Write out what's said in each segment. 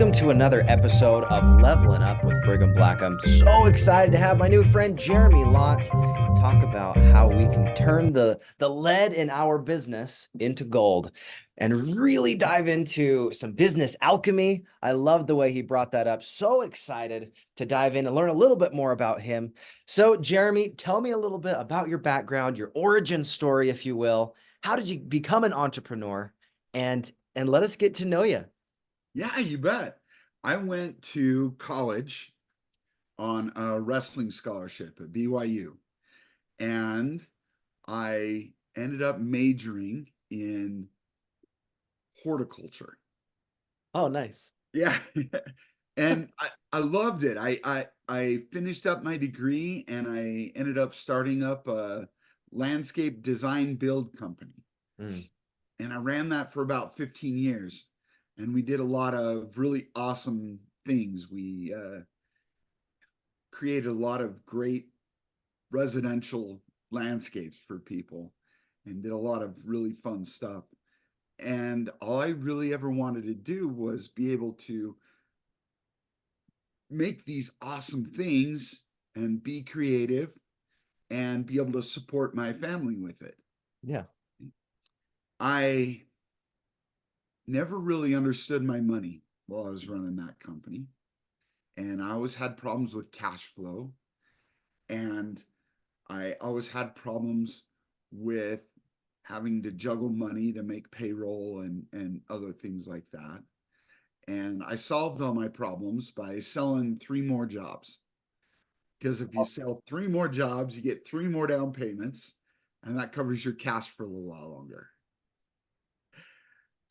Welcome to another episode of Levelin Up with Brigham Blackham. So excited to have my new friend Jeremy Lott talk about how we can turn the lead in our business into gold and really dive into some business alchemy. I love the way he brought that up. So excited to dive in and learn a little bit more about him. So, Jeremy, tell me a little bit about your background, your origin story, if you will. How did you become an entrepreneur? And let us get to know you. Yeah, you bet. I went to college on a wrestling scholarship at BYU, and I ended up majoring in horticulture. Oh, nice. Yeah. And I loved it. I finished up my degree and I ended up starting up a landscape design build company. Mm. And I ran that for about 15 years. And we did a lot of really awesome things. We created a lot of great residential landscapes for people and did a lot of really fun stuff. And all I really ever wanted to do was be able to make these awesome things and be creative and be able to support my family with it. Yeah. I never really understood my money while I was running that company. And I always had problems with cash flow. And I always had problems with having to juggle money to make payroll and other things like that. And I solved all my problems by selling three more jobs. Because if you sell three more jobs, you get three more down payments, and that covers your cash for a little while longer.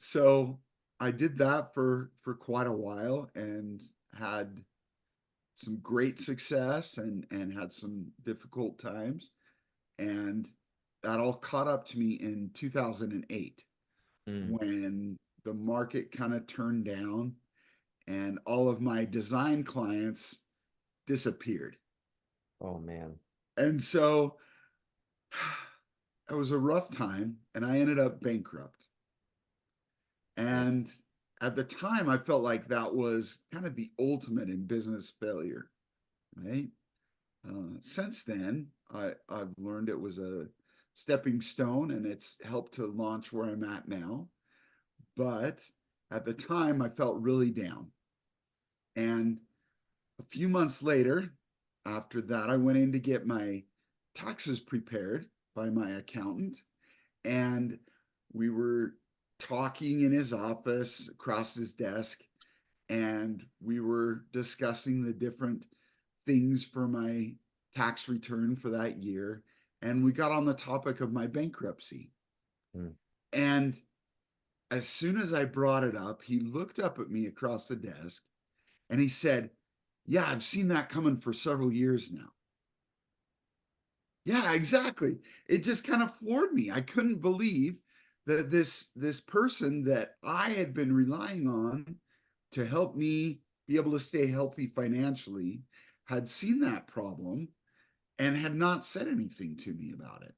So I did that for quite a while and had some great success and had some difficult times. And that all caught up to me in 2008 Mm. when the market kind of turned down and all of my design clients disappeared. Oh, man. And so it was a rough time and I ended up bankrupt. Yeah. And at the time, I felt like that was kind of the ultimate in business failure, right? Since then, I've learned it was a stepping stone and it's helped to launch where I'm at now. But at the time, I felt really down. And a few months later, after that, I went in to get my taxes prepared by my accountant. And we were talking in his office across his desk. And we were discussing the different things for my tax return for that year. And we got on the topic of my bankruptcy. Mm. And as soon as I brought it up, he looked up at me across the desk and he said, "Yeah, I've seen that coming for several years now." Yeah, exactly. It just kind of floored me. I couldn't believe that this person that I had been relying on to help me be able to stay healthy financially had seen that problem and had not said anything to me about it.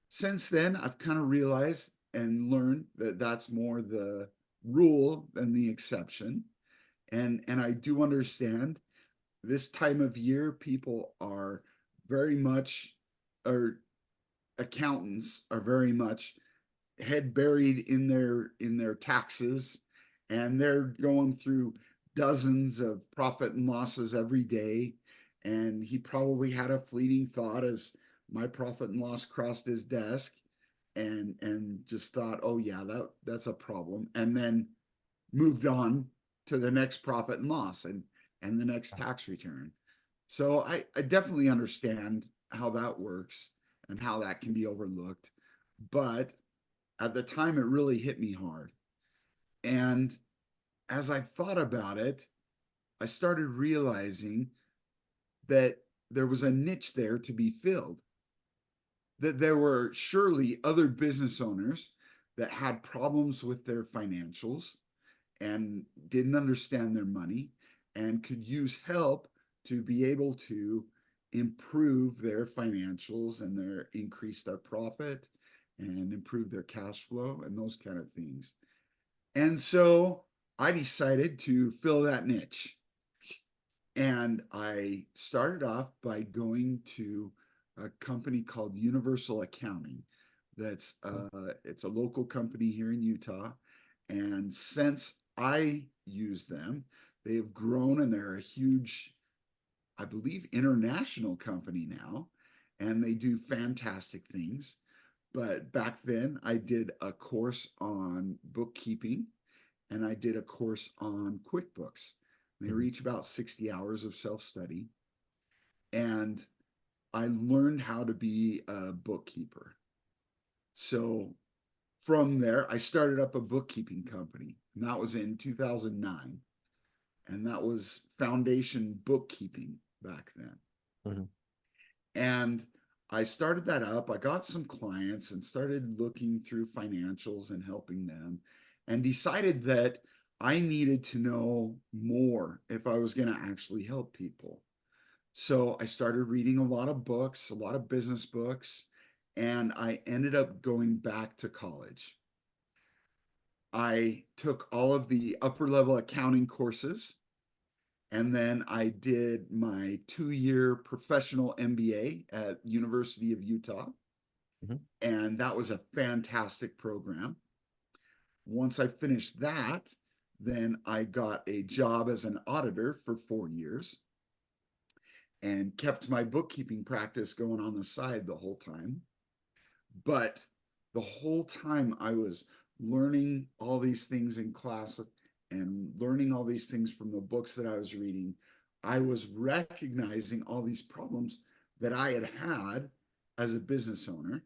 Since then, I've kind of realized and learned that that's more the rule than the exception. And I do understand this time of year, people are very much, or accountants are very much head buried in their taxes, and they're going through dozens of profit and losses every day. And he probably had a fleeting thought as my profit and loss crossed his desk and just thought, oh yeah, that's a problem, and then moved on to the next profit and loss and the next tax return. So I definitely understand how that works and how that can be overlooked. But at the time, it really hit me hard. And as I thought about it, I started realizing that there was a niche there to be filled, that there were surely other business owners that had problems with their financials and didn't understand their money and could use help to be able to improve their financials and their increase their profit and improve their cash flow and those kind of things. And so I decided to fill that niche. And I started off by going to a company called Universal Accounting. That's it's a local company here in Utah. And since I use them, they have grown and they're a huge, I believe, international company now. And they do fantastic things. But back then, I did a course on bookkeeping and I did a course on QuickBooks. They were each about 60 hours of self study. And I learned how to be a bookkeeper. So from there, I started up a bookkeeping company. And that was in 2009. And that was Foundation Bookkeeping back then. Mm-hmm. And I started that up. I got some clients and started looking through financials and helping them, and decided that I needed to know more if I was going to actually help people. So I started reading a lot of books, a lot of business books, and I ended up going back to college. I took all of the upper level accounting courses, and then I did my 2-year professional MBA at University of Utah. Mm-hmm. And that was a fantastic program. Once I finished that, then I got a job as an auditor for 4 years and kept my bookkeeping practice going on the side the whole time. But the whole time I was learning all these things in class and learning all these things from the books that I was reading, I was recognizing all these problems that I had had as a business owner.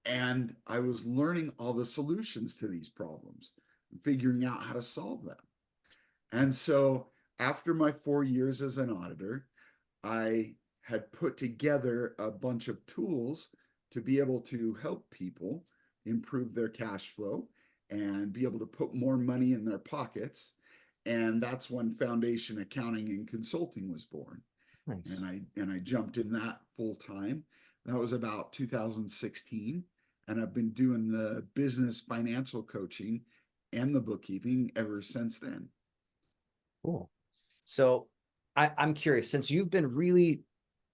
And I was learning all the solutions to these problems, figuring out how to solve them. And so after my 4 years as an auditor, I had put together a bunch of tools to be able to help people improve their cash flow and be able to put more money in their pockets. And that's when Foundation Accounting and Consulting was born. Nice. And I jumped in that full time. That was about 2016. And I've been doing the business financial coaching and the bookkeeping ever since then. Cool. So I'm curious, since you've been really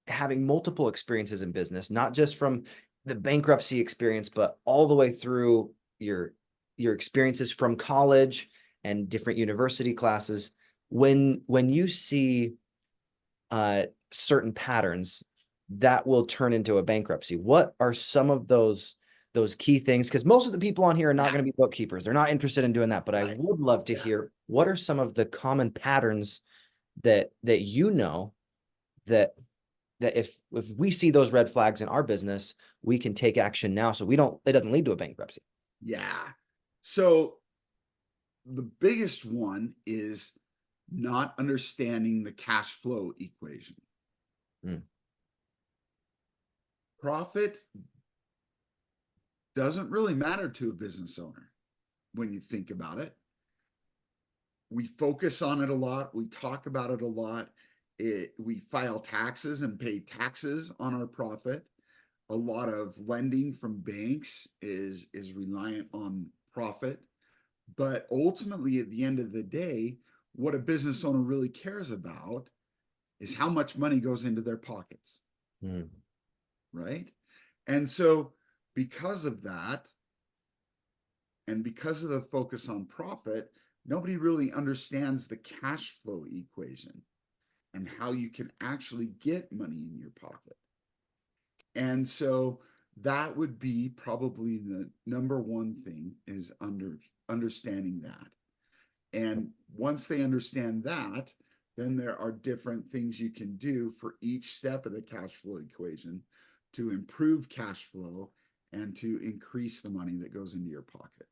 having multiple experiences in business, not just from the bankruptcy experience, but all the way through your experiences from college and different university classes, when you see certain patterns that will turn into a bankruptcy, what are some of those key things? Because most of the people on here are not going to be bookkeepers. They're not interested in doing that, but I would love to hear what are some of the common patterns that you know that if we see those red flags in our business, we can take action now so it doesn't lead to a bankruptcy. Yeah. So the biggest one is not understanding the cash flow equation. Profit doesn't really matter to a business owner when you think about it. We focus on it a lot. We talk about it a lot. We file taxes and pay taxes on our profit. A lot of lending from banks is reliant on profit. But ultimately, at the end of the day, what a business owner really cares about is how much money goes into their pockets. Right? And so because of that, and because of the focus on profit, nobody really understands the cash flow equation and how you can actually get money in your pocket. And so that would be probably the number one thing, is understanding that. And once they understand that, then there are different things you can do for each step of the cash flow equation to improve cash flow and to increase the money that goes into your pocket.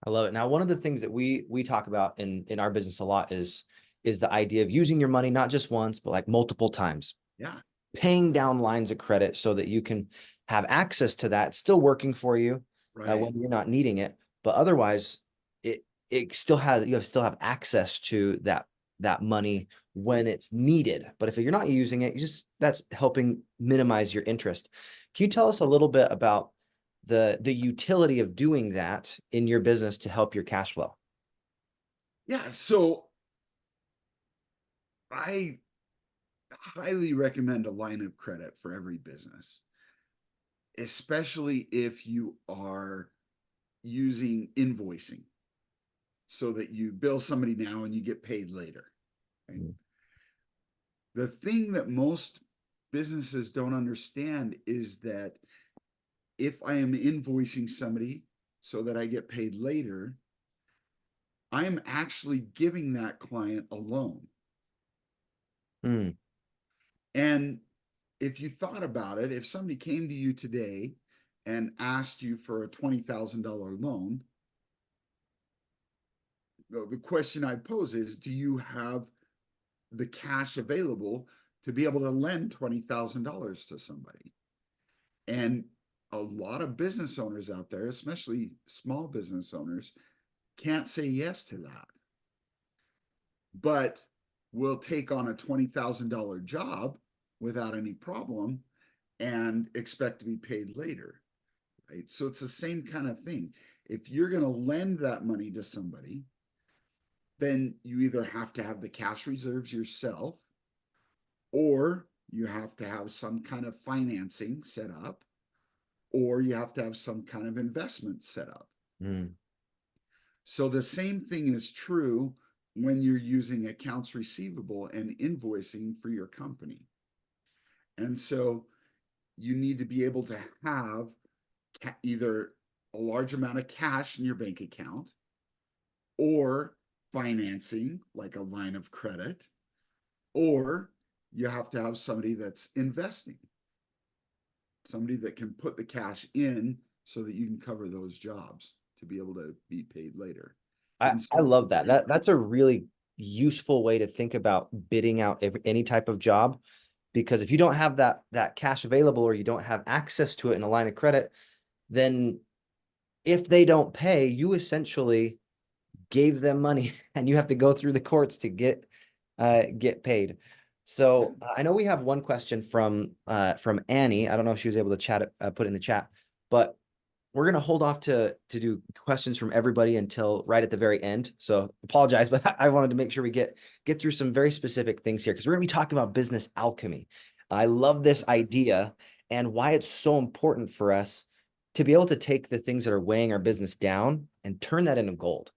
I love it. Now, one of the things that we talk about in our business a lot is the idea of using your money not just once, but like multiple times. Yeah. Paying down lines of credit so that you can have access to that, still working for you when you're not needing it, but otherwise it still has, you still have access to that money when it's needed. But if you're not using it, that's helping minimize your interest. Can you tell us a little bit about the utility of doing that in your business to help your cash flow? Yeah, so I highly recommend a line of credit for every business, especially if you are using invoicing so that you bill somebody now and you get paid later. Right? Mm. The thing that most businesses don't understand is that if I am invoicing somebody so that I get paid later, I am actually giving that client a loan. Mm. And if you thought about it, if somebody came to you today and asked you for a $20,000 loan, the question I'd pose is, do you have the cash available to be able to lend $20,000 to somebody? And a lot of business owners out there, especially small business owners, can't say yes to that, but will take on a $20,000 job without any problem and expect to be paid later. Right? So it's the same kind of thing. If you're going to lend that money to somebody, then you either have to have the cash reserves yourself, or you have to have some kind of financing set up, or you have to have some kind of investment set up. Mm. So the same thing is true when you're using accounts receivable and invoicing for your company. And so you need to be able to have either a large amount of cash in your bank account or financing like a line of credit, or you have to have somebody that's investing, somebody that can put the cash in so that you can cover those jobs to be able to be paid later. And I so, love that. That's a really useful way to think about bidding out any type of job, because if you don't have that cash available, or you don't have access to it in a line of credit, then if they don't pay, you essentially gave them money and you have to go through the courts to get paid. So I know we have one question from Annie. I don't know if she was able to put it in the chat, but we're going to hold off to do questions from everybody until right at the very end. So apologize, but I wanted to make sure we get through some very specific things here, because we're going to be talking about business alchemy. I love this idea and why it's so important for us to be able to take the things that are weighing our business down and turn that into gold.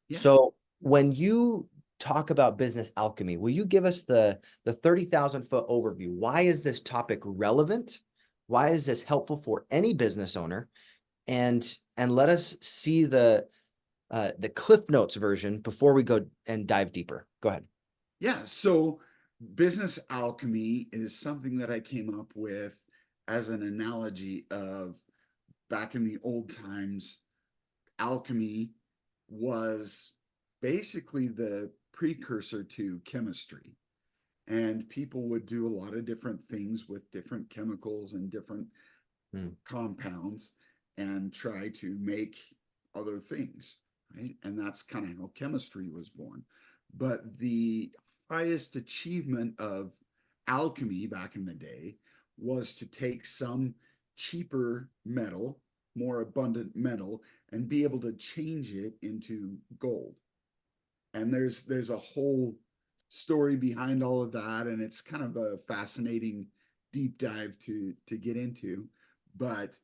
yeah, So when you talk about business alchemy, will you give us the 30,000-foot overview? Why is this topic relevant? Why is this helpful for any business owner? And let us see the Cliff Notes version before we go and dive deeper. Go ahead. yeah. So business alchemy is something that I came up with as an analogy of back in the old times. Alchemy was basically the precursor to chemistry. And people would do a lot of different things with different chemicals and different compounds and try to make other things, right? And that's kind of how chemistry was born. But the highest achievement of alchemy back in the day was to take some cheaper metal, more abundant metal, and be able to change it into gold. And there's a whole story behind all of that, and it's kind of a fascinating deep dive to get into. But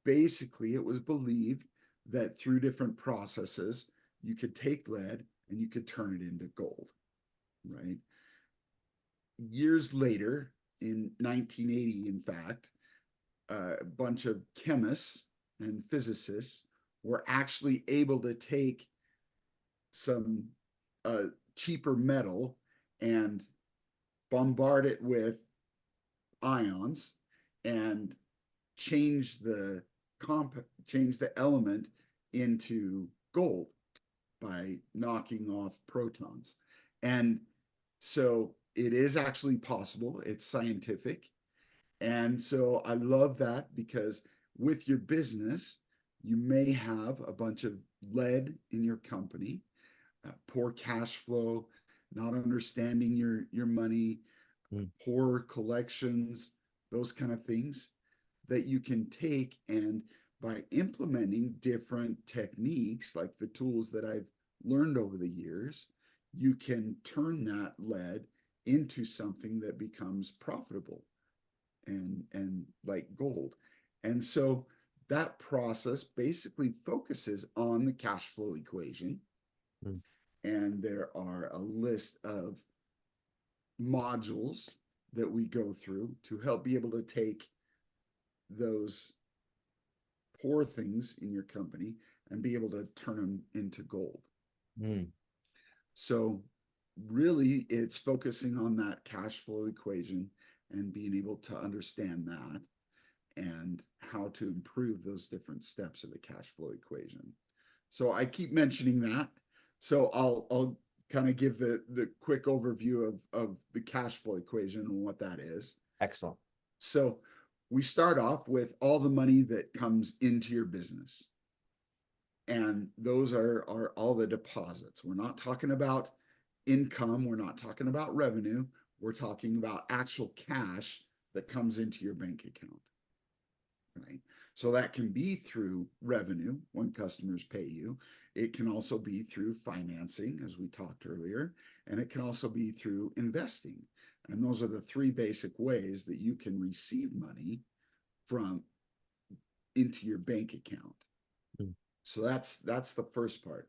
basically, it was believed that through different processes, you could take lead and you could turn it into gold, right? Years later, in 1980, in fact, a bunch of chemists and physicists were actually able to take some uh, cheaper metal and bombard it with ions and change the change the element into gold by knocking off protons. And so it is actually possible. It's scientific. And so I love that, because with your business, you may have a bunch of lead in your company, poor cash flow, not understanding your money, poor collections, those kind of things that you can take, and by implementing different techniques like the tools that I've learned over the years, you can turn that lead into something that becomes profitable and like gold. And so that process basically focuses on the cash flow equation. Mm. And there are a list of modules that we go through to help be able to take those poor things in your company and be able to turn them into gold. Mm. So really it's focusing on that cash flow equation and being able to understand that and how to improve those different steps of the cash flow equation. So I keep mentioning that. So I'll kind of give the quick overview of the cash flow equation and what that is. Excellent. So we start off with all the money that comes into your business. And those are all the deposits. We're not talking about income. We're not talking about revenue. We're talking about actual cash that comes into your bank account. Right? So that can be through revenue when customers pay you. It can also be through financing, as we talked earlier, and it can also be through investing. And those are the three basic ways that you can receive money from into your bank account. Mm. So that's the first part.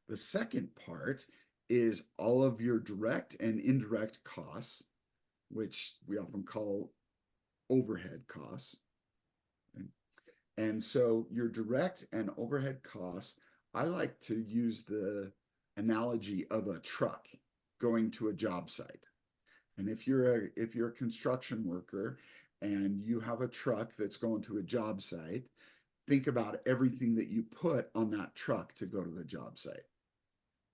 The second part is all of your direct and indirect costs, which we often call overhead costs. And so your direct and overhead costs, I like to use the analogy of a truck going to a job site. And if you're a construction worker and you have a truck that's going to a job site, think about everything that you put on that truck to go to the job site.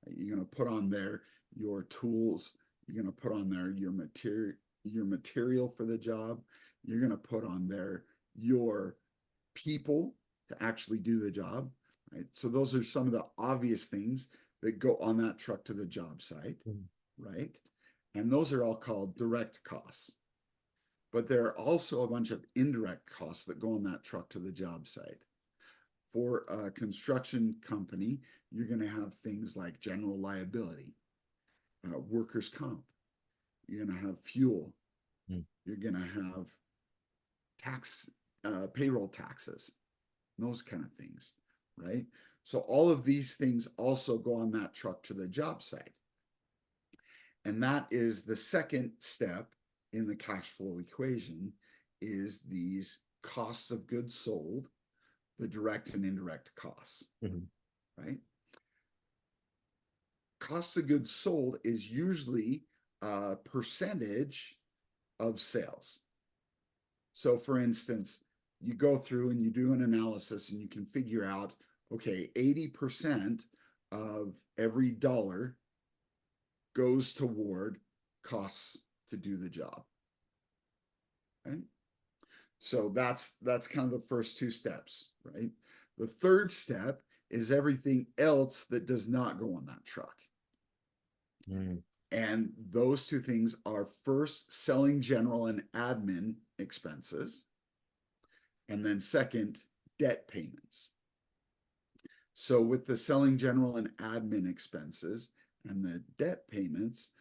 You're going to put on there your tools, you're going to put on there your material for the job, you're going to put on there your people to actually do the job, right? So those are some of the obvious things that go on that truck to the job site, right? And those are all called direct costs. But there are also a bunch of indirect costs that go on that truck to the job site. For a construction company, you're going to have things like general liability, workers' comp. You're going to have fuel. You're going to have tax, payroll taxes, those kind of things, right? So all of these things also go on that truck to the job site. And that is the second step in the cash flow equation, is these costs of goods sold, the direct and indirect costs, right? Cost of goods sold is usually a percentage of sales. So for instance, you go through and you do an analysis and you can figure out, okay, 80% of every dollar goes toward costs to do the job. Right? So that's kind of the first two steps, right? The third step is everything else that does not go on that truck. And those two things are, first, selling general and admin expenses, and then second, debt payments. So with the selling general and admin expenses and the debt payments,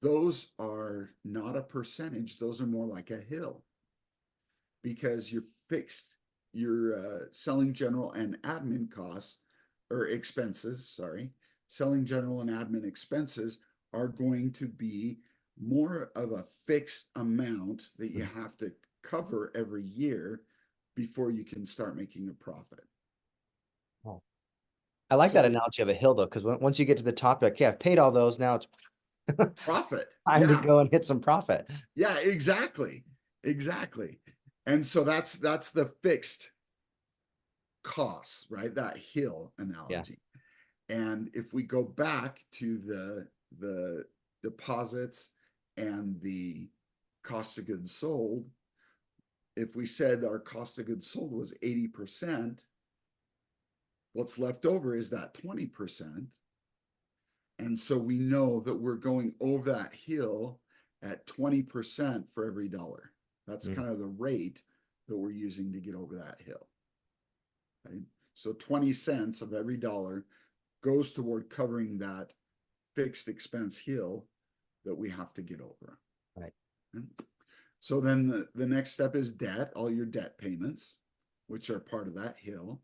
those are not a percentage, those are more like a hill, because you're fixed your selling general and admin costs, or expenses, sorry, selling general and admin expenses are going to be more of a fixed amount that you have to cover every year before you can start making a profit. Oh. I like that So analogy of a hill, though, because once you get to the top, you're like, okay, I've paid all those. Now it's profit. time to go and hit some profit. Yeah, exactly. Exactly. And so that's the fixed costs, right? That hill analogy. And if we go back to the deposits and the cost of goods sold, if we said our cost of goods sold was 80%, what's left over is that 20%. And so we know that we're going over that hill at 20% for every dollar. That's kind of the rate that we're using to get over that hill. Right? So 20 cents of every dollar goes toward covering that fixed expense hill that we have to get over. Right. So then the next step is debt, all your debt payments, which are part of that hill.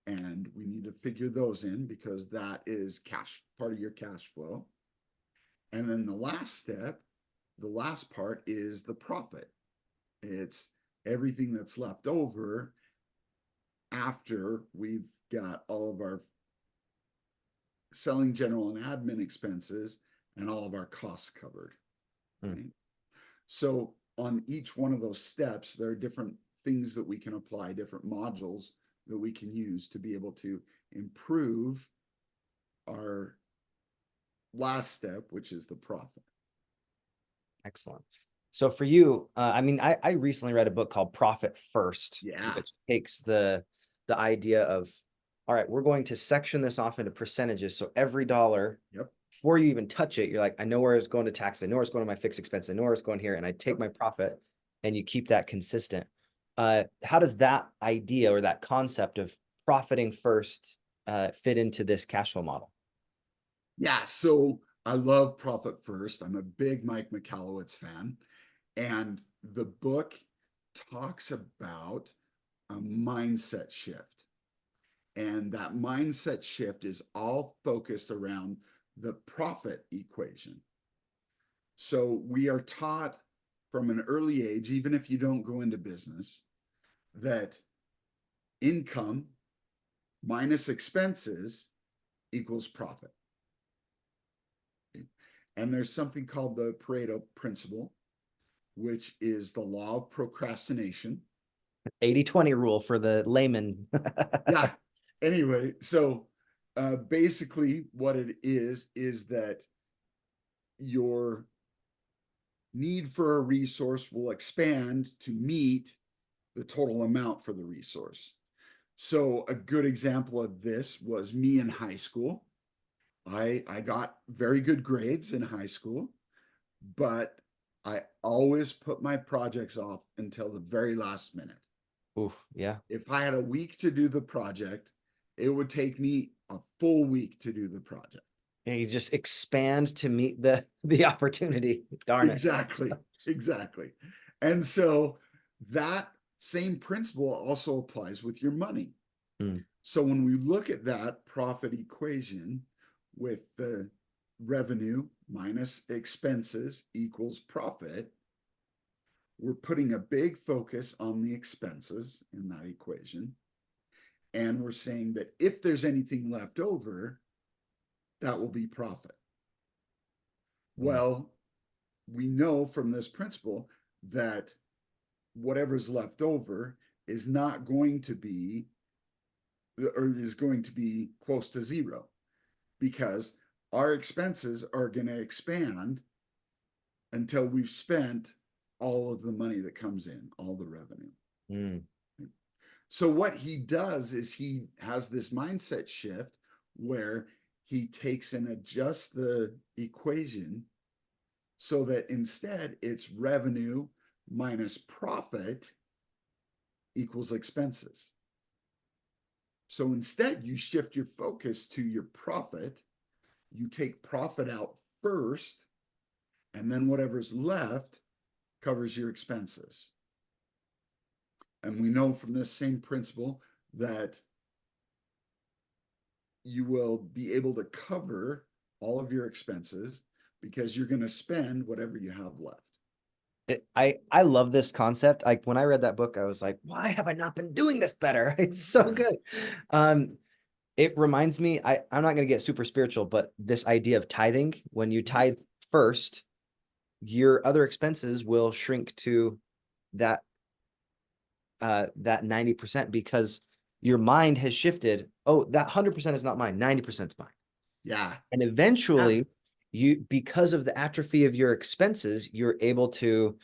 And we need to figure those in because that is part of your cash flow. And then the last step, the last part is the profit. It's everything that's left over after we've got all of our selling, general, and admin expenses and all of our costs covered. Right? So on each one of those steps, there are different things that we can apply, different modules that we can use to be able to improve our last step, which is the profit. Excellent. So for you, I mean, I recently read a book called Profit First, Yeah. which takes the idea of, all right, we're going to section this off into percentages. So every dollar, Yep. before you even touch it, you're like, I know where it's going to tax, I know where it's going to my fixed expense, I know where it's going here, and I take my profit, and you keep that consistent. How does that idea or that concept of profiting first fit into this cash flow model? Yeah, so I love Profit First. I'm a big Mike Michalowicz fan. And the book talks about a mindset shift. And that mindset shift is all focused around the profit equation. So we are taught from an early age, even if you don't go into business, that income minus expenses equals profit. And there's something called the Pareto principle, which is the law of procrastination. 80-20 rule for the layman. Yeah. Anyway, so basically what it is that your need for a resource will expand to meet the total amount for the resource. So a good example of this was me in high school. I got very good grades in high school, but I always put my projects off until the very last minute. Oof, yeah. If I had a week to do the project, it would take me a full week to do the project. And you just expand to meet the opportunity. Darn it. Exactly. And so that same principle also applies with your money. So when we look at that profit equation with the revenue minus expenses equals profit, we're putting a big focus on the expenses in that equation. And we're saying that if there's anything left over, that will be profit. Well, we know from this principle that whatever's left over is not going to be, or is going to be close to zero, because our expenses are going to expand until we've spent all of the money that comes in, all the revenue. So what he does is he has this mindset shift where he takes and adjusts the equation so that instead it's revenue minus profit equals expenses. So instead you shift your focus to your profit, you take profit out first, and then whatever's left covers your expenses. And we know from this same principle that you will be able to cover all of your expenses because you're going to spend whatever you have left. I love this concept. Like when I read that book, I was like, why have I not been doing this better? It's so good. It reminds me, I'm not going to get super spiritual, but this idea of tithing, when you tithe first, your other expenses will shrink to that 90% because your mind has shifted. Oh, that 100% is not mine. 90% is mine. Yeah. And eventually you, because of the atrophy of your expenses, you're able to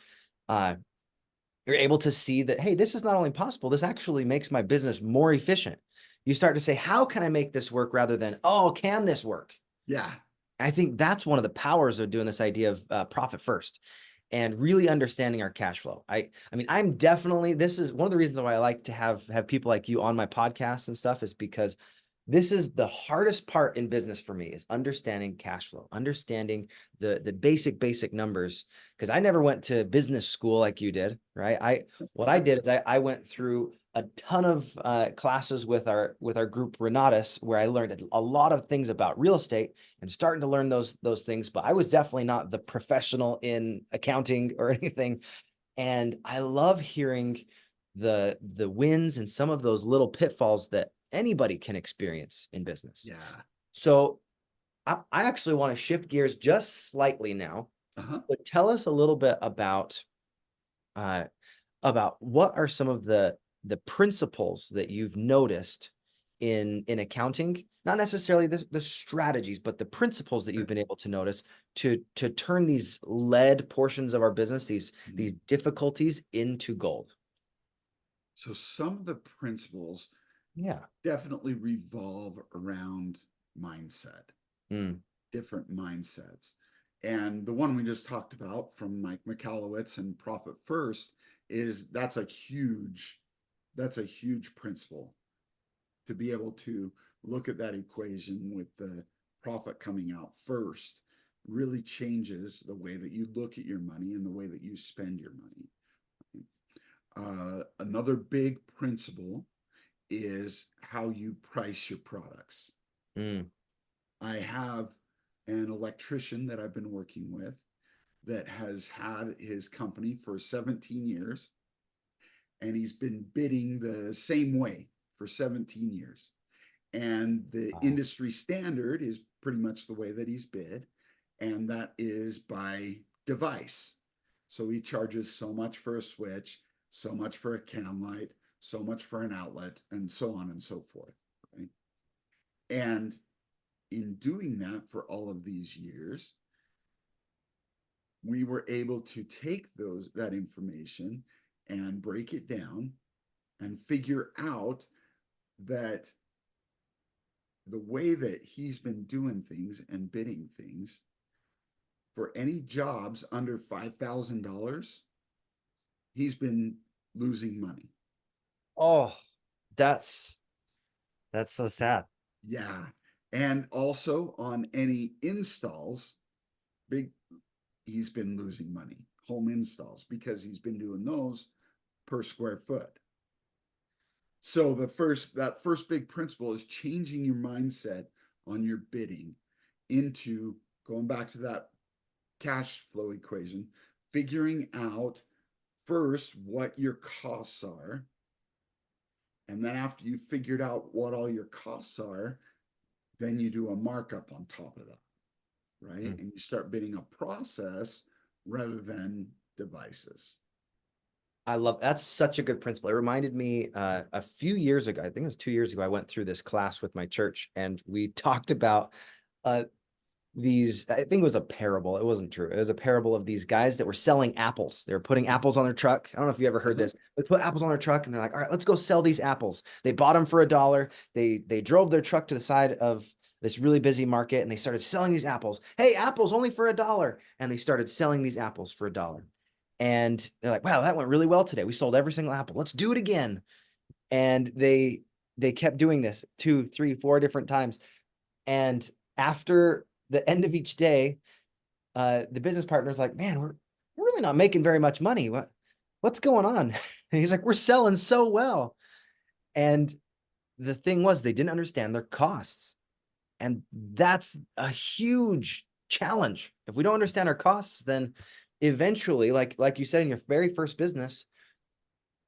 see that, hey, this is not only possible, this actually makes my business more efficient. You start to say, how can I make this work rather than, oh, can this work? Yeah. I think that's one of the powers of doing this idea of profit first and really understanding our cash flow. I mean, I'm definitely, this is one of the reasons why I like to have people like you on my podcast and stuff, is because this is the hardest part in business for me, is understanding cash flow, understanding the basic numbers. Because I never went to business school like you did, right? What I did is I went through a ton of classes with our group Renatus, where I learned a lot of things about real estate and starting to learn those things. But I was definitely not the professional in accounting or anything. And I love hearing the wins and some of those little pitfalls that anybody can experience in business. Yeah. So I actually want to shift gears just slightly now. But tell us a little bit uh, about what are some of the principles that you've noticed in accounting, not necessarily the strategies, but the principles that you've been able to notice to turn these lead portions of our business, these difficulties, into gold. So some of the principles Yeah. definitely revolve around mindset, Mm. different mindsets. And the one we just talked about from Mike Michalowicz and Profit First is that's a huge principle, to be able to look at that equation with the profit coming out first really changes the way that you look at your money and the way that you spend your money. Another big principle is how you price your products. Mm. I have an electrician that I've been working with that has had his company for 17 years, and he's been bidding the same way for 17 years. And the Wow. industry standard is pretty much the way that he's bid, and that is by device. So he charges so much for a switch, so much for a cam light, so much for an outlet, and so on and so forth. Right? And in doing that for all of these years, we were able to take that information and break it down and figure out that the way that he's been doing things and bidding things for any jobs under $5,000, he's been losing money. Oh, that's so sad. Yeah. And also on any installs, big he's been losing money, home installs, because he's been doing those per square foot. So that first big principle is changing your mindset on your bidding into going back to that cash flow equation, figuring out first what your costs are. And then after you figured out what all your costs are, then you do a markup on top of that, right? Mm. And you start bidding a process rather than devices. I love that's such a good principle. It reminded me a few years ago, I think it was 2 years ago, I went through this class with my church and we talked about uh, I think it was a parable. It wasn't true. It was a parable of these guys that were selling apples. They were putting apples on their truck. I don't know if you ever heard this. They put apples on their truck and they're like, all right, let's go sell these apples. They bought them for $1. They drove their truck to the side of this really busy market and they started selling these apples. Hey, apples only for $1. And they started selling these apples for $1. And they're like, wow, that went really well today. We sold every single apple. Let's do it again. And they kept doing this 2, 3, 4 different times. And after the end of each day, the business partner's like, man, we're really not making very much money. What's going on? And he's like, we're selling so well. And the thing was, they didn't understand their costs. And that's a huge challenge. If we don't understand our costs, then eventually, like you said in your very first business,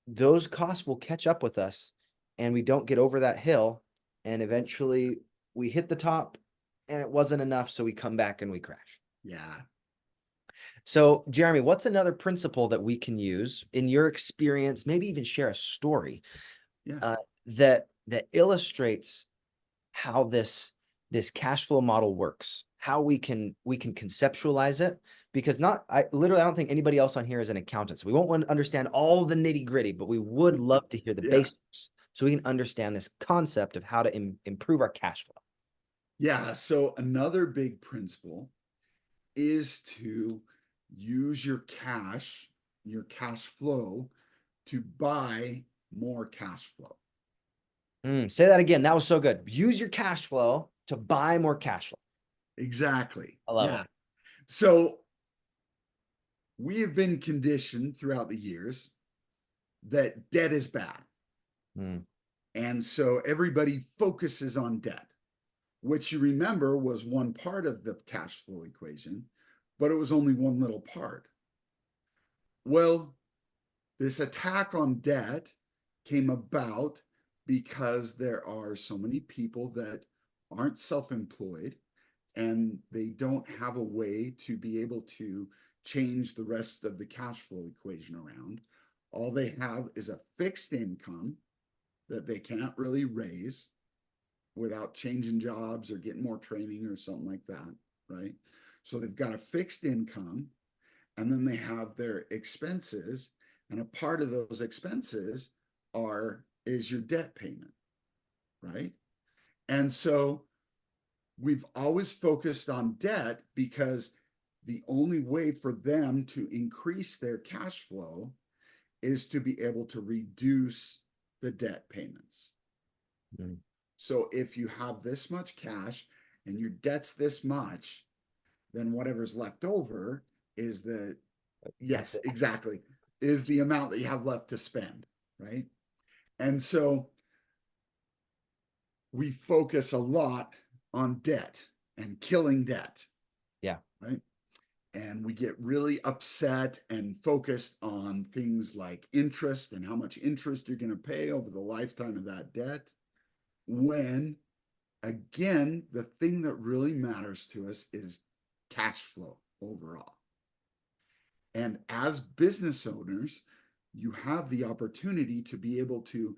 those costs will catch up with us and we don't get over that hill. And eventually we hit the top and it wasn't enough. So we come back and we crash. Yeah. So, Jeremy, what's another principle that we can use in your experience? Maybe even share a story Yeah. that illustrates how this cash flow model works, how we can conceptualize it. Because I don't think anybody else on here is an accountant, so we won't understand all the nitty gritty, but we would love to hear the Yeah. basics so we can understand this concept of how to improve our cash flow. Yeah. So another big principle is to use your cash flow to buy more cash flow. Say that again. That was so good. Use your cash flow to buy more cash flow. Exactly. I love Yeah. it. So we have been conditioned throughout the years that debt is bad. Mm, And so everybody focuses on debt, which you remember was one part of the cash flow equation, but it was only one little part. Well, this attack on debt came about because there are so many people that aren't self-employed and they don't have a way to be able to change the rest of the cash flow equation around. All they have is a fixed income that they can't really raise without changing jobs or getting more training or something like that, right? So they've got a fixed income, and then they have their expenses, and a part of those expenses is your debt payment, right? And so we've always focused on debt because the only way for them to increase their cash flow is to be able to reduce the debt payments. mm. So if you have this much cash and your debt's this much, then whatever's left over is That's yes, it. exactly, is the amount that you have left to spend, right? And so we focus a lot on debt and killing debt, Yeah. right? And we get really upset and focused on things like interest and how much interest you're going to pay over the lifetime of that debt. When, again, the thing that really matters to us is cash flow overall. And as business owners, you have the opportunity to be able to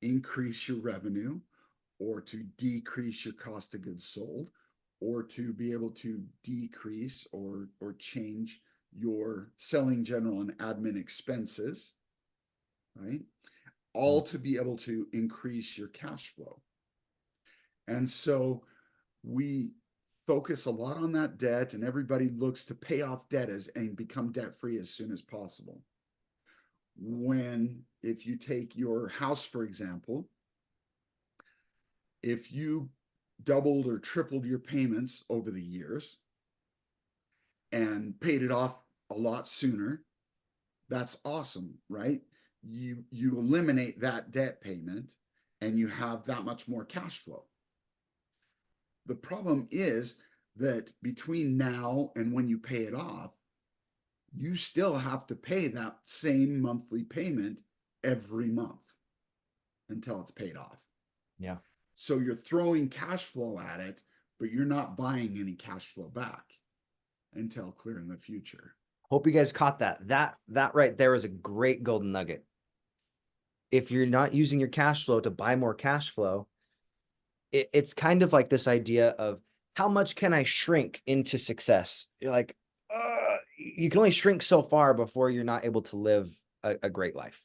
increase your revenue or to decrease your cost of goods sold or to be able to decrease or change your selling general and admin expenses, right? All Mm. to be able to increase your cash flow. And so we focus a lot on that debt, and everybody looks to pay off debt and become debt free as soon as possible. When, if you take your house, for example, if you doubled or tripled your payments over the years and paid it off a lot sooner, that's awesome, right? You eliminate that debt payment and you have that much more cash flow. The problem is that between now and when you pay it off, you still have to pay that same monthly payment every month until it's paid off. Yeah. So you're throwing cash flow at it, but you're not buying any cash flow back until clear in the future. Hope you guys caught that. That right there is a great golden nugget. If you're not using your cash flow to buy more cash flow, it's kind of like this idea of how much can I shrink into success? You're like, you can only shrink so far before you're not able to live a great life.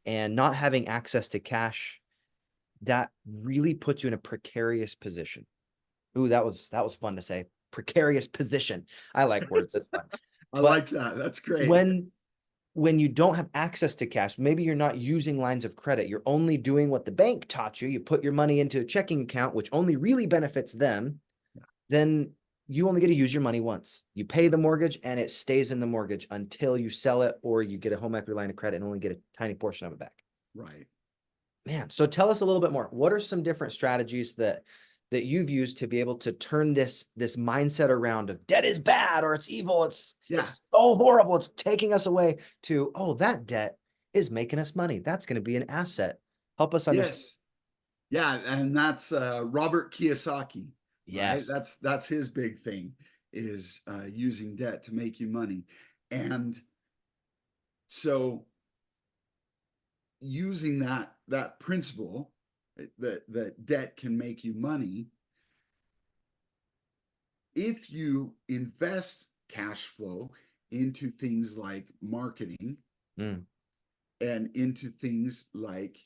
And not having access to cash, that really puts you in a precarious position. Ooh, that was fun to say. Precarious position. I like words. It's fun. I But like that. That's great. when you don't have access to cash, maybe you're not using lines of credit. You're only doing what the bank taught you. You put your money into a checking account, which only really benefits them. Then you only get to use your money once. You pay the mortgage and it stays in the mortgage until you sell it or you get a home equity line of credit and only get a tiny portion of it back. Right. Man, so tell us a little bit more. What are some different strategies that you've used to be able to turn this mindset around of debt is bad or it's evil, it's so horrible, it's taking us away to, oh, that debt is making us money. That's going to be an asset. Help us understand. Yes. Yeah, and that's Robert Kiyosaki, right? Yes. That's his big thing is using debt to make you money. And so using that principle that debt can make you money, if you invest cash flow into things like marketing Mm, and into things like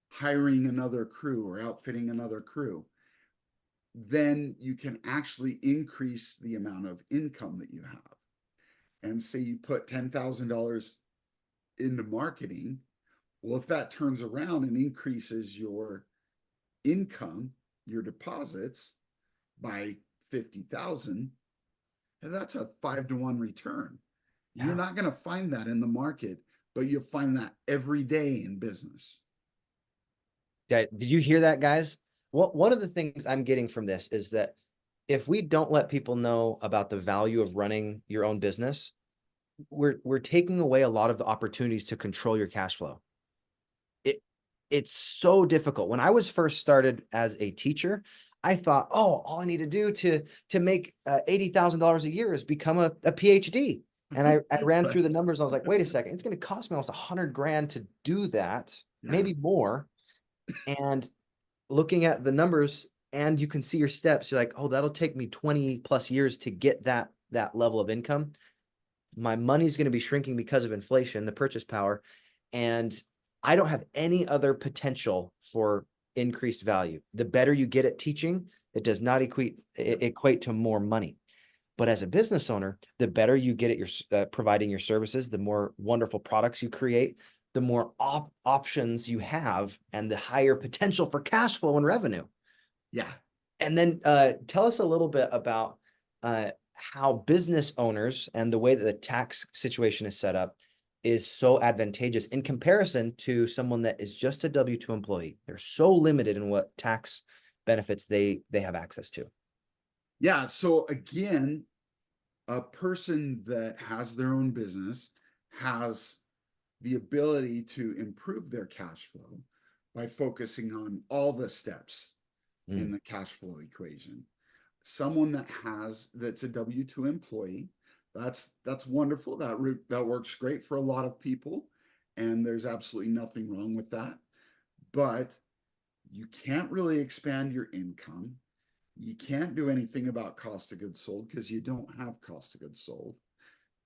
hiring another crew or outfitting another crew, then you can actually increase the amount of income that you have. And say you put $10,000 into marketing. Well, if that turns around and increases your income, your deposits by 50,000, and that's a 5-to-1 return. You're Yeah. not going to find that in the market, but you'll find that every day in business. Did you hear that, guys? One of the things I'm getting from this is that if we don't let people know about the value of running your own business, we're taking away a lot of the opportunities to control your cash flow. It it's so difficult. When I was first started as a teacher, I thought, oh, all I need to do to make $80,000 a year is become a PhD. And I ran Right. through the numbers. And I was like, wait a second, it's going to cost me almost 100 grand to do that, Yeah. maybe more. And looking at the numbers, and you can see your steps, you're like, oh, that'll take me 20 plus years to get that level of income. My money's going to be shrinking because of inflation, the purchase power, and I don't have any other potential for increased value. The better you get at teaching, it does not equate to more money. But as a business owner, the better you get at your providing your services, the more wonderful products you create, the more options you have, and the higher potential for cash flow and revenue. Yeah. And then tell us a little bit about how business owners and the way that the tax situation is set up is so advantageous in comparison to someone that is just a W-2 employee. They're so limited in what tax benefits they have access to. Yeah. So again, a person that has their own business has the ability to improve their cash flow by focusing on all the steps in Mm. the cash flow equation. Someone that's a W-2 employee, that's wonderful. That works great for a lot of people, and there's absolutely nothing wrong with that. But you can't really expand your income. You can't do anything about cost of goods sold because you don't have cost of goods sold.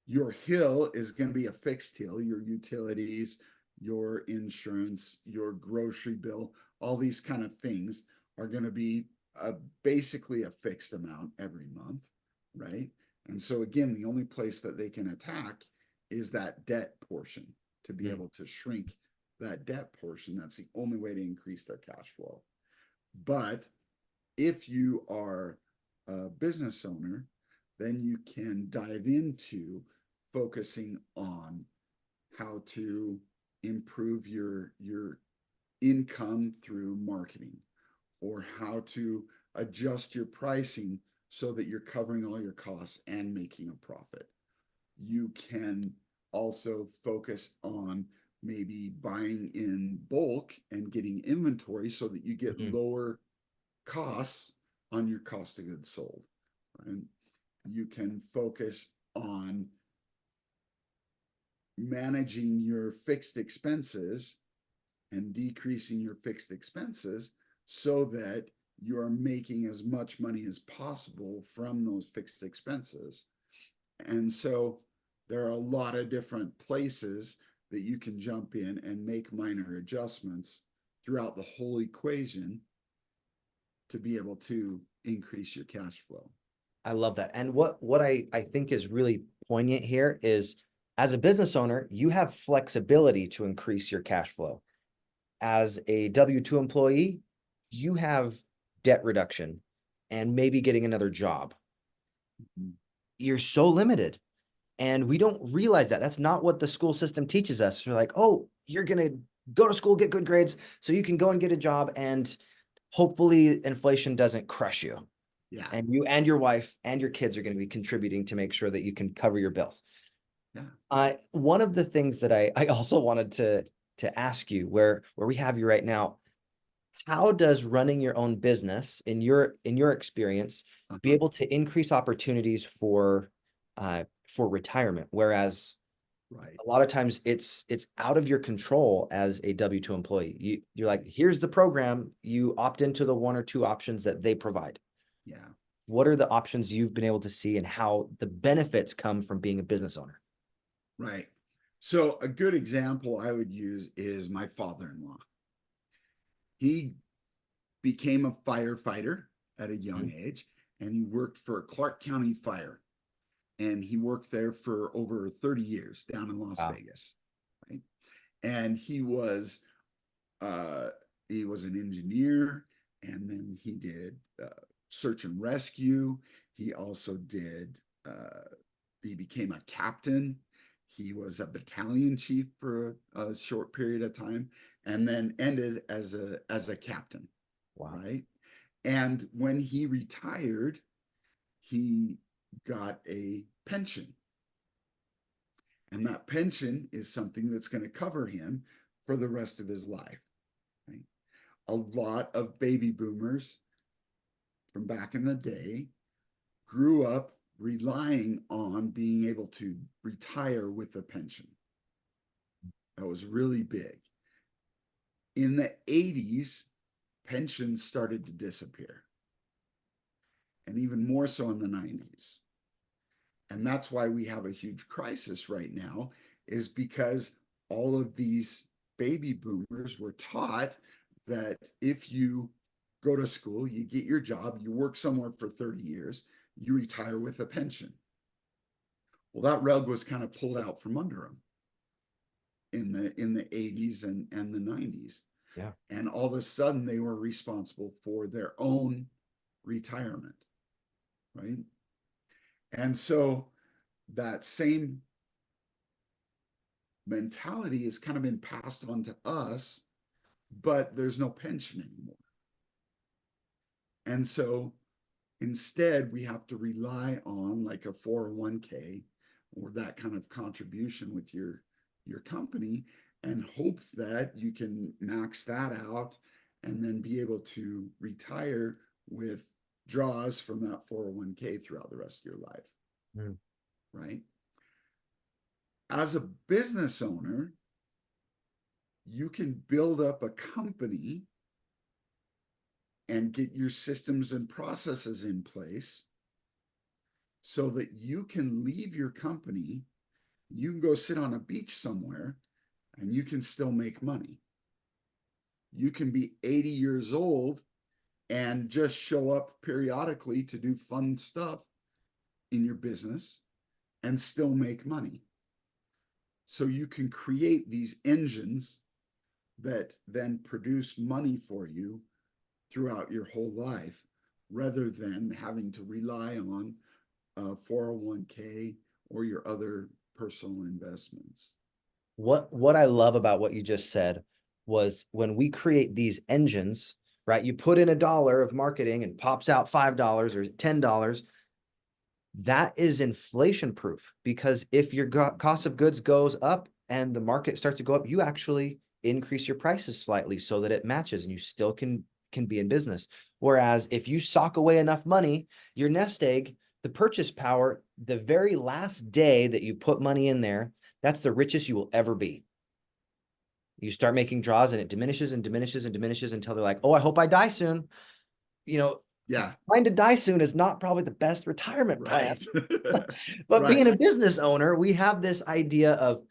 Your hill is going to be a fixed hill, your utilities, your insurance, your grocery bill, all these kind of things are going to be basically a fixed amount every month, right? And so again, the only place that they can attack is that debt portion to be Mm. able to shrink that debt portion. That's the only way to increase their cash flow. But if you are a business owner, then you can dive into focusing on how to improve your income through marketing, or how to adjust your pricing so that you're covering all your costs and making a profit. You can also focus on maybe buying in bulk and getting inventory so that you get Mhm. lower costs on your cost of goods sold. Right? You can focus on managing your fixed expenses and decreasing your fixed expenses so that you are making as much money as possible from those fixed expenses. And so there are a lot of different places that you can jump in and make minor adjustments throughout the whole equation to be able to increase your cash flow. I love that. And what I think is really poignant here is as a business owner, you have flexibility to increase your cash flow. As a W-2 employee, you have debt reduction and maybe getting another job. Mhm. You're so limited. And we don't realize that. That's not what the school system teaches us. We're like, oh, you're going to go to school, get good grades so you can go and get a job. And hopefully inflation doesn't crush you. Yeah. And you and your wife and your kids are going to be contributing to make sure that you can cover your bills. Yeah. One of the things that I also wanted to ask you where we have you right now, how does running your own business in your experience be Uh-huh. able to increase opportunities for retirement? Whereas Right. a lot of times it's out of your control as a W-2 employee. You're like, here's the program, you opt into the one or two options that they provide. Yeah. What are the options you've been able to see and how the benefits come from being a business owner? Right. So a good example I would use is my father-in-law. He became a firefighter at a young Mhm. age, and he worked for Clark County Fire. And he worked there for over 30 years down in Las Wow. Vegas. Right. And uh he was an engineer, and then he did search and rescue. He also did, he became a captain. He was a battalion chief for a short period of time, and then ended as a captain, Wow. right? And when he retired, he got a pension. And that pension is something that's going to cover him for the rest of his life. Right? A lot of baby boomers from back in the day grew up relying on being able to retire with a pension. That was really big. In the 80s, pensions started to disappear, and even more so in the 90s. And that's why we have a huge crisis right now, is because all of these baby boomers were taught that if you go to school, you get your job, you work somewhere for 30 years, you retire with a pension. Well, that rug was kind of pulled out from under them in the 80s and the 90s. Yeah. And all of a sudden they were responsible for their own retirement, right? And so that same mentality has kind of been passed on to us, but there's no pension anymore. And so instead, we have to rely on like a 401k or that kind of contribution with your company, and hope that you can max that out and then be able to retire with draws from that 401k throughout the rest of your life. Mm. Right? As a business owner, you can build up a company and get your systems and processes in place so that you can leave your company, you can go sit on a beach somewhere, and you can still make money. You can be 80 years old and just show up periodically to do fun stuff in your business and still make money. So you can create these engines that then produce money for you throughout your whole life, rather than having to rely on 401k or your other personal investments. What I love about what you just said was, when we create these engines, right? You put in $1 of marketing and pops out $5 or $10. That is inflation proof, because if your cost of goods goes up and the market starts to go up, you actually increase your prices slightly so that it matches, and you still can be in business. Whereas if you sock away enough money, your nest egg, the purchase power, the very last day that you put money in there, that's the richest you will ever be. You start making draws and it diminishes and diminishes and diminishes until they're like, oh, I hope I die soon. Yeah. Trying to die soon is not probably the best retirement plan. Right. But being Right. a business owner, we have this idea of,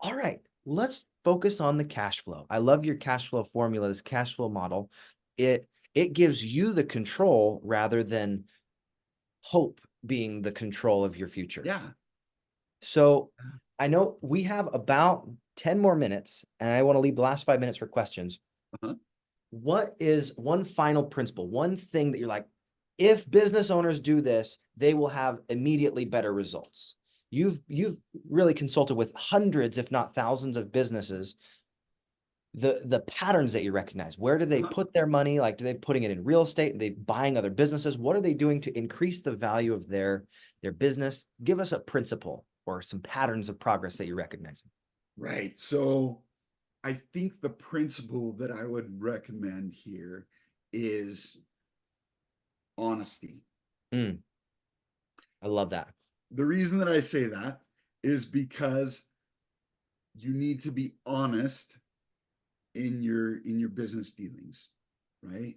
all right, let's focus on the cash flow. I love your cash flow formula, this cash flow model. It gives you the control rather than hope being the control of your future. Yeah. So I know we have about 10 more minutes, and I want to leave the last 5 minutes for questions. Uh-huh. What is one final principle, one thing that you're like, if business owners do this, they will have immediately better results? You've really consulted with hundreds, if not thousands, of businesses. The patterns that you recognize, where do they put their money? Like, do they putting it in real estate? Are they buying other businesses? What are they doing to increase the value of their business? Give us a principle or some patterns of progress that you're recognizing. Right. So I think the principle that I would recommend here is honesty. I love that. The reason that I say that is because you need to be honest in your business dealings, right?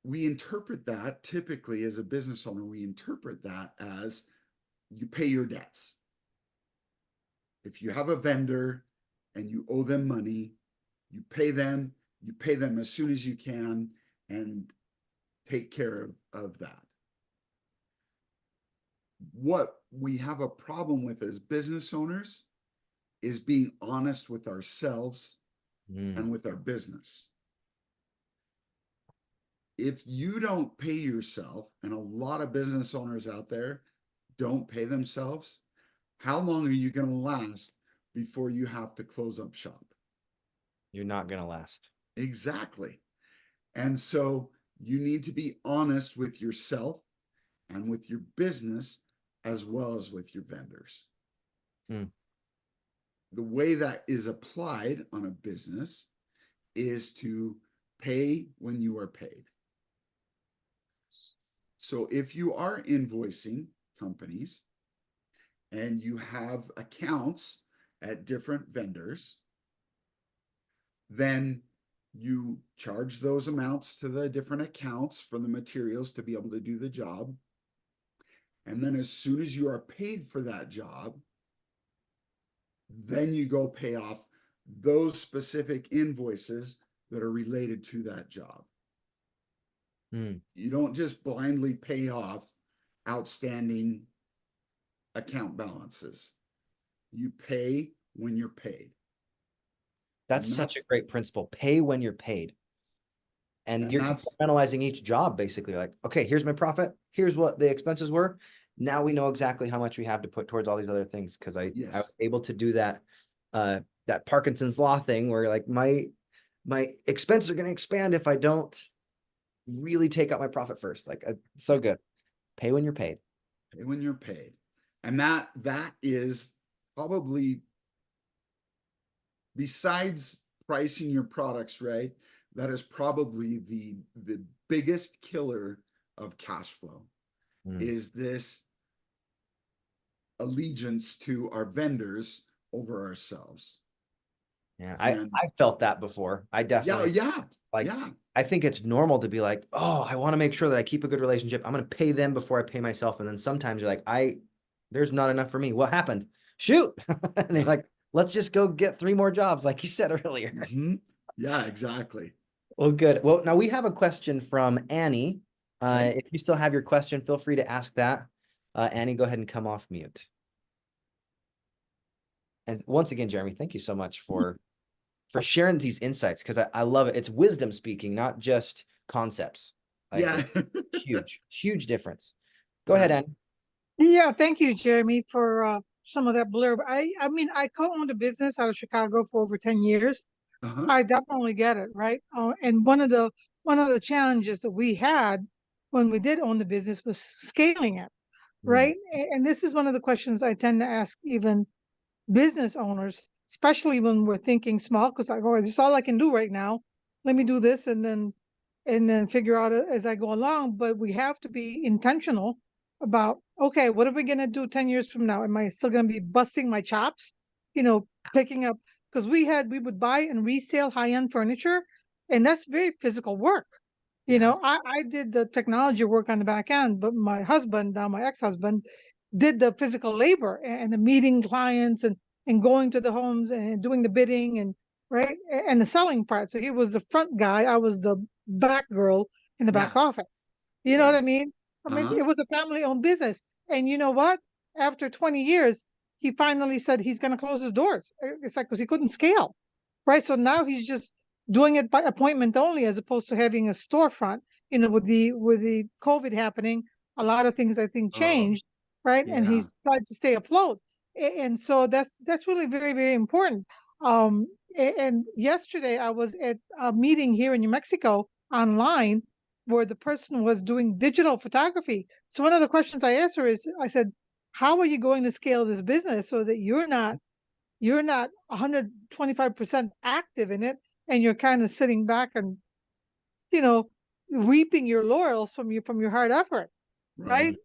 We interpret that typically, as a business owner, we interpret that as you pay your debts. If you have a vendor and you owe them money, you pay them as soon as you can, and take care of that. What we have a problem with as business owners is being honest with ourselves and with our business. if you don't pay yourself, and a lot of business owners out there don't pay themselves, how long are you going to last before you have to close up shop? You're not going to last. Exactly. And so you need to be honest with yourself and with your business as well as with your vendors. Mm. The way that is applied on a business is to pay when you are paid. So if you are invoicing companies and you have accounts at different vendors, then you charge those amounts to the different accounts for the materials to be able to do the job. And then as soon as you are paid for that job, then you go pay off those specific invoices that are related to that job. Mm. You don't just blindly pay off outstanding account balances. You pay when you're paid. That's And such a that's great principle. Pay when you're paid. And and you're that's compartmentalizing each job basically. Like, okay, here's my profit. Here's what the expenses were. Now we know exactly how much we have to put towards all these other things. Cause I was yes. able to do that Parkinson's law thing where like my expenses are going to expand if I don't really take out my profit first. Like, so good. Pay when you're paid. Pay when you're paid. And that is probably, besides pricing your products right, that is probably the biggest killer of cash flow. Mm. Is this allegiance to our vendors over ourselves. Yeah, And I felt that before. I yeah, definitely yeah, like. yeah. I think it's normal to be like, oh, I want to make sure that I keep a good relationship. I'm going to pay them before I pay myself. And then sometimes you're like, there's not enough for me. What happened? Shoot. And they're Yeah. like, let's just go get 3 more jobs, like you said earlier. Mm-hmm. Yeah, exactly. Well, good. Well, now we have a question from Annie. Okay. If you still have your question, feel free to ask that. Annie, go ahead and come off mute. And once again, Jeremy, thank you so much for sharing these insights, because I love it. It's wisdom speaking, not just concepts. Like, Yeah. huge, huge difference. Go ahead, Yeah. Annie. Yeah, thank you, Jeremy, for some of that blurb. I mean, I co-owned a business out of Chicago for over 10 years. Uh-huh. I definitely get it, right? And one of the challenges that we had when we did own the business was scaling it, Mm. right? And this is one of the questions I tend to ask even business owners, especially when we're thinking small, because like, oh, this is all I can do right now. Let me do this and then figure out as I go along. But we have to be intentional about, okay, what are we gonna do 10 years from now? Am I still gonna be busting my chops? Picking up, because we would buy and resell high-end furniture, and that's very physical work. Yeah. I did the technology work on the back end, but my husband, now my ex-husband, did the physical labor and the meeting clients and going to the homes and doing the bidding and right and the selling part. So he was the front guy, I was the back girl in the back Yeah. office. You know Yeah. what I mean? I mean, Uh-huh. it was a family-owned business. And you know what? After 20 years, he finally said he's going to close his doors. It's like because he couldn't scale, right? So now he's just doing it by appointment only, as opposed to having a storefront. With the COVID happening, a lot of things I think Oh, changed, right? And yeah. he's tried to stay afloat. And so that's really very, very important. And yesterday I was at a meeting here in New Mexico online where the person was doing digital photography. So one of the questions I asked her is, I said, how are you going to scale this business so that you're not 125% active in it, and you're kind of sitting back and you know reaping your laurels from your hard effort, right? Right.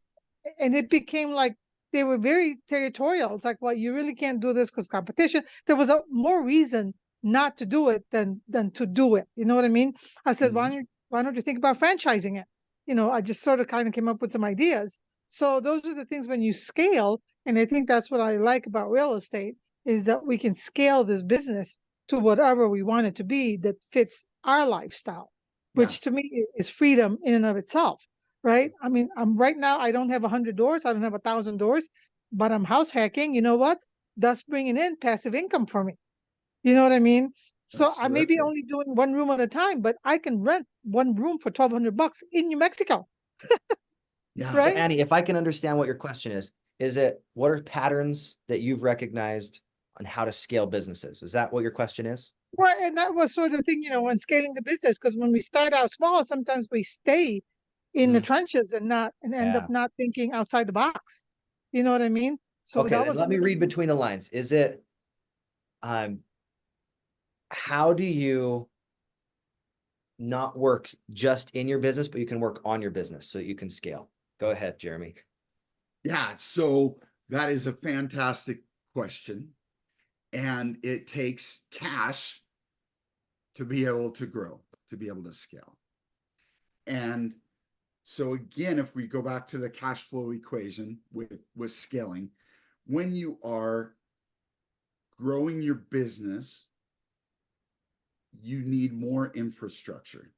And it became like they were very territorial. It's like, well, you really can't do this because competition. There was a more reason not to do it than to do it. You know what I mean? I said, Mm-hmm. why don't you think about franchising it? I just sort of kind of came up with some ideas. So those are the things when you scale, and I think that's what I like about real estate is that we can scale this business to whatever we want it to be that fits our lifestyle, Yeah. which to me is freedom in and of itself, right? I mean, I'm right now, I don't have 100 doors, I don't have 1,000 doors, but I'm house hacking. You know what? That's bringing in passive income for me. You know what I mean? So That's I may be terrific. only doing one room at a time, but I can rent one room for $1,200 in New Mexico, Yeah. So right? Annie, if I can understand what your question is it what are patterns that you've recognized on how to scale businesses? Is that what your question is? Well, and that was sort of the thing, when scaling the business, because when we start out small, sometimes we stay in the Mm, trenches and end up yeah. not thinking outside the box. You know what I mean? So Okay, that then was let one me of the read things. between the lines. Is it um how do you not work just in your business, but you can work on your business so that you can scale? Go ahead, Jeremy. Yeah. So that is a fantastic question. And it takes cash to be able to grow, to be able to scale. And so again, if we go back to the cash flow equation with scaling, when you are growing your business, you need more infrastructure.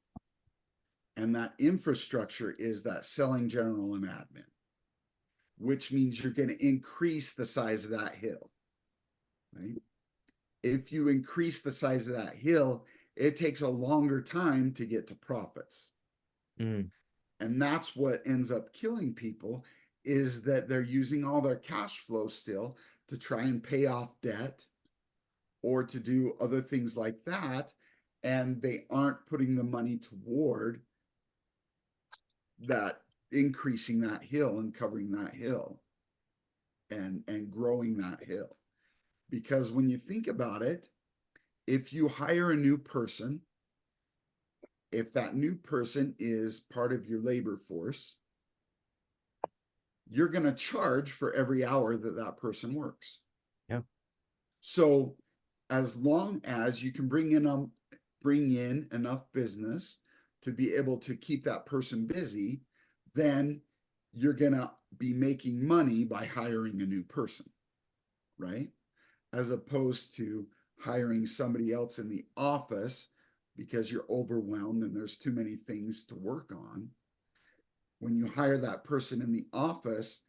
And that infrastructure is that selling, general, and admin, which means you're going to increase the size of that hill, right? If you increase the size of that hill, it takes a longer time to get to profits. Mm. And that's what ends up killing people, is that they're using all their cash flow still to try and pay off debt or to do other things like that. And they aren't putting the money toward that, increasing that hill and covering that hill and growing that hill. Because when you think about it, if you hire a new person, if that new person is part of your labor force, you're going to charge for every hour that that person works. Yeah. So as long as you can bring in enough business to be able to keep that person busy, then you're going to be making money by hiring a new person, right? As opposed to hiring somebody else in the office because you're overwhelmed and there's too many things to work on. When you hire that person in the office,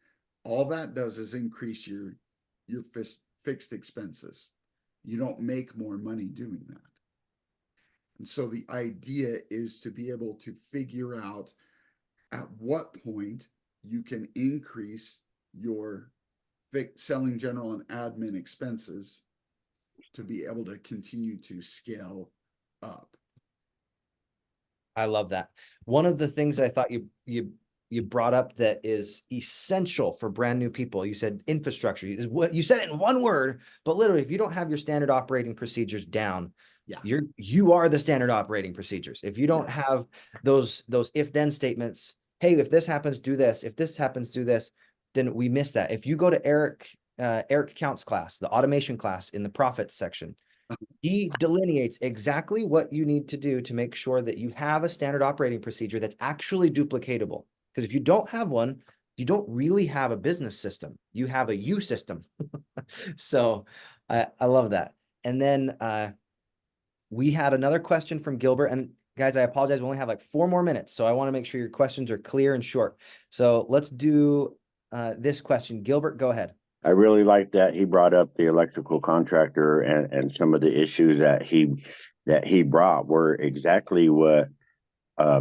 all that does is increase your fixed expenses. You don't make more money doing that. And so the idea is to be able to figure out at what point you can increase your selling, general, and admin expenses to be able to continue to scale up. I love that. One of the things I thought you brought up that is essential for brand new people, you said infrastructure. Is what you said it in one word, but literally, if you don't have your standard operating procedures down, Yeah. you are the standard operating procedures. If you don't Yes. have those if-then statements, hey, if this happens, do this. If this happens, do this. Then we miss that. If you go to Eric Count's class, the automation class in the profits section, he delineates exactly what you need to do to make sure that you have a standard operating procedure that's actually duplicatable. Because if you don't have one, you don't really have a business system. You have a you system. So I love that. And then we had another question from Gilbert. And guys, I apologize. We only have like 4 more minutes. So I want to make sure your questions are clear and short. So let's do this question. Gilbert, go ahead. I really like that he brought up the electrical contractor and some of the issues that he brought were exactly what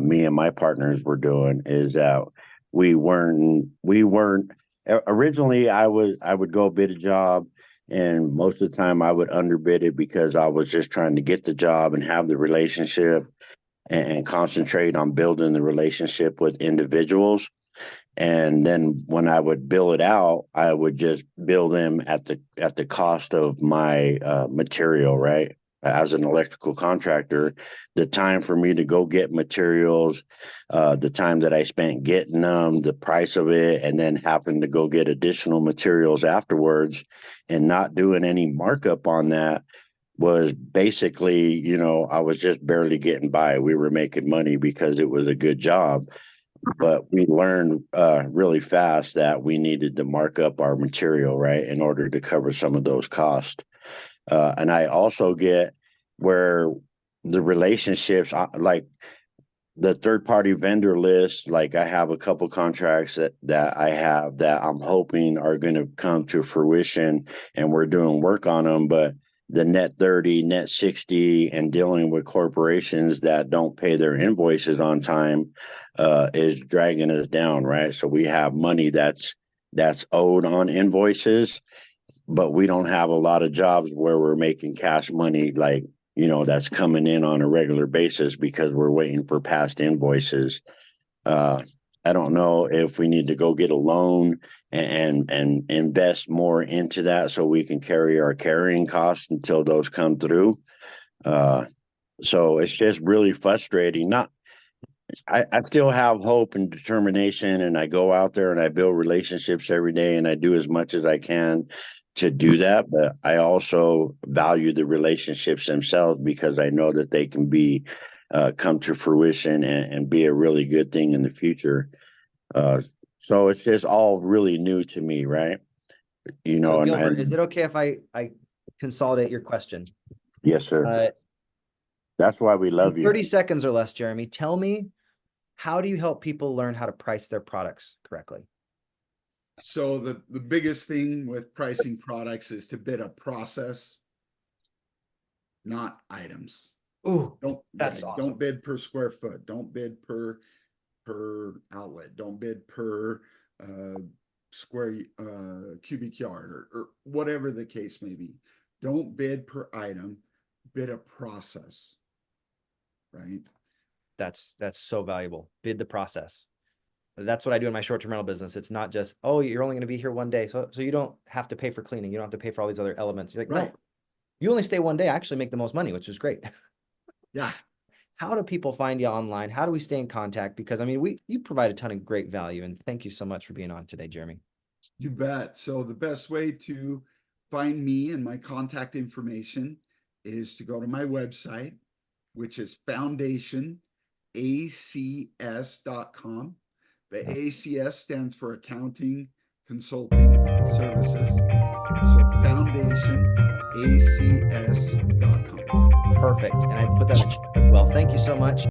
me and my partners were doing. Is that we weren't originally I would go bid a job, and most of the time I would underbid it because I was just trying to get the job and have the relationship and concentrate on building the relationship with individuals. And then when I would bill it out, I would just bill them at the cost of my material, right? As an electrical contractor, the time for me to go get materials, the time that I spent getting them, the price of it, and then having to go get additional materials afterwards and not doing any markup on that was basically, I was just barely getting by. We were making money because it was a good job. But we learned really fast that we needed to mark up our material, right, in order to cover some of those costs. And I also get where the relationships, like the third-party vendor list, like I have a couple contracts that I have that I'm hoping are going to come to fruition, and we're doing work on them. But the net 30, net 60, and dealing with corporations that don't pay their invoices on time is dragging us down, right? So we have money that's owed on invoices, but we don't have a lot of jobs where we're making cash money, like, that's coming in on a regular basis because we're waiting for past invoices. I don't know if we need to go get a loan and invest more into that so we can carry our carrying costs until those come through. So it's just really frustrating. I still have hope and determination, and I go out there and I build relationships every day, and I do as much as I can to do that. But I also value the relationships themselves because I know that they can be come to fruition and be a really good thing in the future. So it's just all really new to me, right? So Gilbert, is it okay if I consolidate your question? Yes, sir. That's why we love you. 30 seconds or less, Jeremy. Tell me, how do you help people learn how to price their products correctly? So the biggest thing with pricing products is to bid a process, not items. Ooh, that's awesome. Don't bid per square foot. Don't bid per outlet. Don't bid per square cubic yard or whatever the case may be. Don't bid per item, bid a process, right? That's so valuable. Bid the process. That's what I do in my short-term rental business. It's not just, oh, you're only going to be here one day. So you don't have to pay for cleaning. You don't have to pay for all these other elements. You're like, right. No, you only stay one day. I actually make the most money, which is great. Yeah. How do people find you online? How do we stay in contact? Because I mean, you provide a ton of great value, and thank you so much for being on today, Jeremy. You bet. So the best way to find me and my contact information is to go to my website, which is foundationacs.com. The ACS stands for Accounting Consulting Services. So foundationacs.com. Perfect. And I put that in the chat. Well, thank you so much.